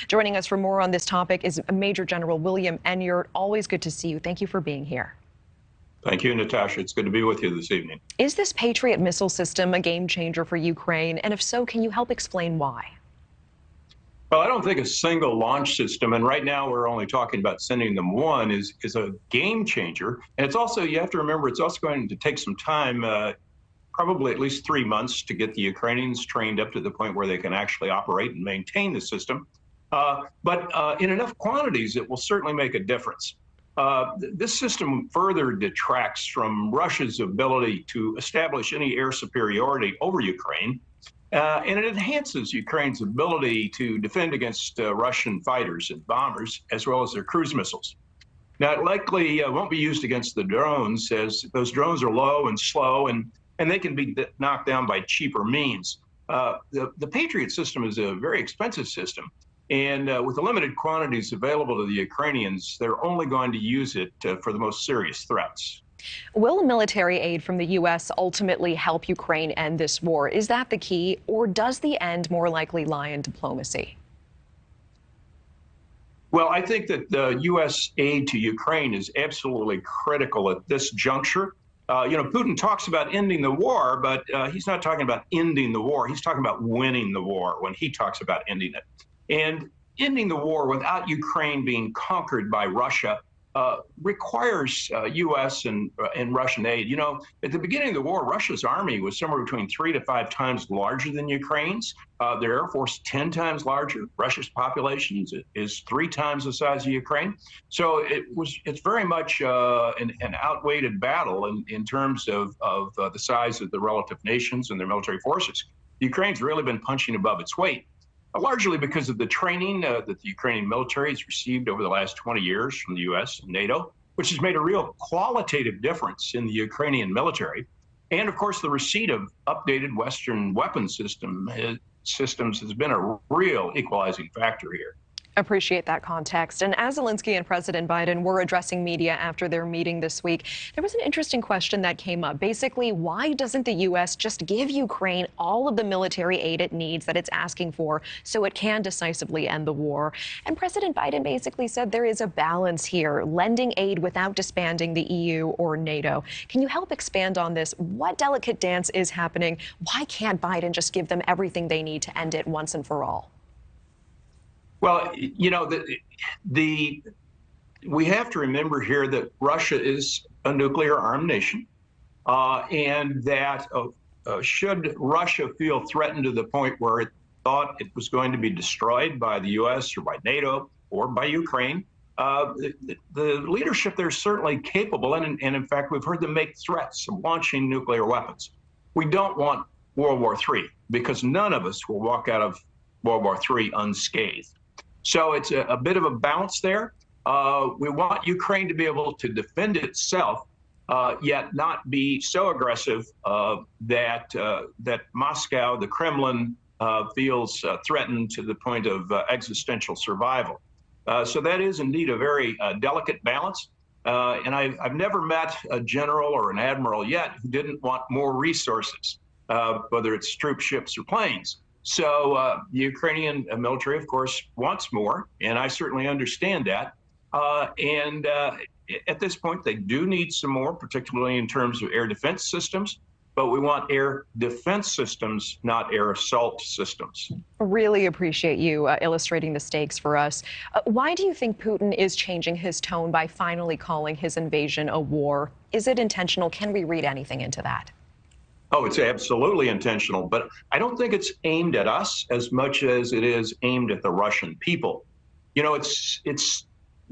Joining us for more on this topic is Major General William Enyart. Always good to see you. Thank you for being here. Thank you, Natasha. It's good to be with you this evening. Is this Patriot missile system a game changer for Ukraine? And if so, can you help explain why? Well, I don't think a single launch system, and right now we're only talking about sending them one, is a game changer. And it's also, you have to remember, it's also going to take some time, probably at least 3 months, to get the Ukrainians trained up to the point where they can actually operate and maintain the system. But in enough quantities, it will certainly make a difference. This system further detracts from Russia's ability to establish any air superiority over Ukraine. And it enhances Ukraine's ability to defend against Russian fighters and bombers, as well as their cruise missiles. Now, it likely won't be used against the drones, as those drones are low and slow, and they can be knocked down by cheaper means. The Patriot system is a very expensive system, and with the limited quantities available to the Ukrainians, they're only going to use it for the most serious threats. Will military aid from the U.S. ultimately help Ukraine end this war? Is that the key, or does the end more likely lie in diplomacy? Well, I think that the U.S. aid to Ukraine is absolutely critical at this juncture. Putin talks about ending the war, but he's not talking about ending the war. He's talking about winning the war when he talks about ending it. And ending the war without Ukraine being conquered by Russia requires U.S. and Russian aid. You know, at the beginning of the war, Russia's army was somewhere between 3 to 5 times larger than Ukraine's. Their air force 10 times larger. Russia's population is 3 times the size of Ukraine. So it's very much an outweighed battle in terms of the size of the relative nations and their military forces. Ukraine's really been punching above its weight, largely because of the training that the Ukrainian military has received over the last 20 years from the U.S. and NATO, which has made a real qualitative difference in the Ukrainian military. And, of course, the receipt of updated Western weapon systems has been a real equalizing factor here. Appreciate that context. And as Zelensky and President Biden were addressing media after their meeting this week, there was an interesting question that came up. Basically, why doesn't the U.S. just give Ukraine all of the military aid it needs that it's asking for so it can decisively end the war? And President Biden basically said there is a balance here, lending aid without disbanding the EU or NATO. Can you help expand on this? What delicate dance is happening? Why can't Biden just give them everything they need to end it once and for all? Well, you know, we have to remember here that Russia is a nuclear-armed nation, and that should Russia feel threatened to the point where it thought it was going to be destroyed by the U.S. or by NATO or by Ukraine, the leadership there is certainly capable, and in fact, we've heard them make threats of launching nuclear weapons. We don't want World War III, because none of us will walk out of World War III unscathed. So it's a bit of a balance there. We want Ukraine to be able to defend itself, yet not be so aggressive that Moscow, the Kremlin, feels threatened to the point of existential survival. So that is indeed a very delicate balance. And I've never met a general or an admiral yet who didn't want more resources, whether it's troops, ships, or planes. So the Ukrainian military, of course, wants more, and I certainly understand that. And at this point, they do need some more, particularly in terms of air defense systems. But we want air defense systems, not air assault systems. Really appreciate you illustrating the stakes for us. Why do you think Putin is changing his tone by finally calling his invasion a war? Is it intentional? Can we read anything into that? Oh, it's absolutely intentional, but I don't think it's aimed at us as much as it is aimed at the Russian people. You know, it's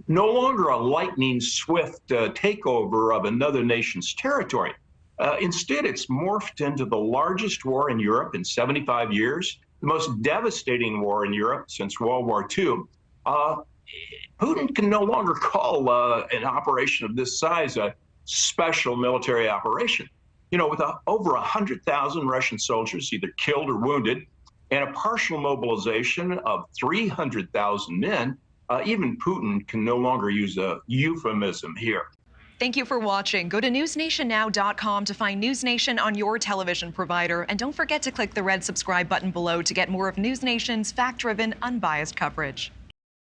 no longer a lightning swift takeover of another nation's territory. Instead, it's morphed into the largest war in Europe in 75 years, the most devastating war in Europe since World War II. Putin can no longer call an operation of this size a special military operation. You know, with over 100,000 Russian soldiers either killed or wounded, and a partial mobilization of 300,000 men, even Putin can no longer use a euphemism here. Thank you for watching. Go to newsnationnow.com to find News Nation on your television provider. And don't forget to click the red subscribe button below to get more of News Nation's fact-driven, unbiased coverage.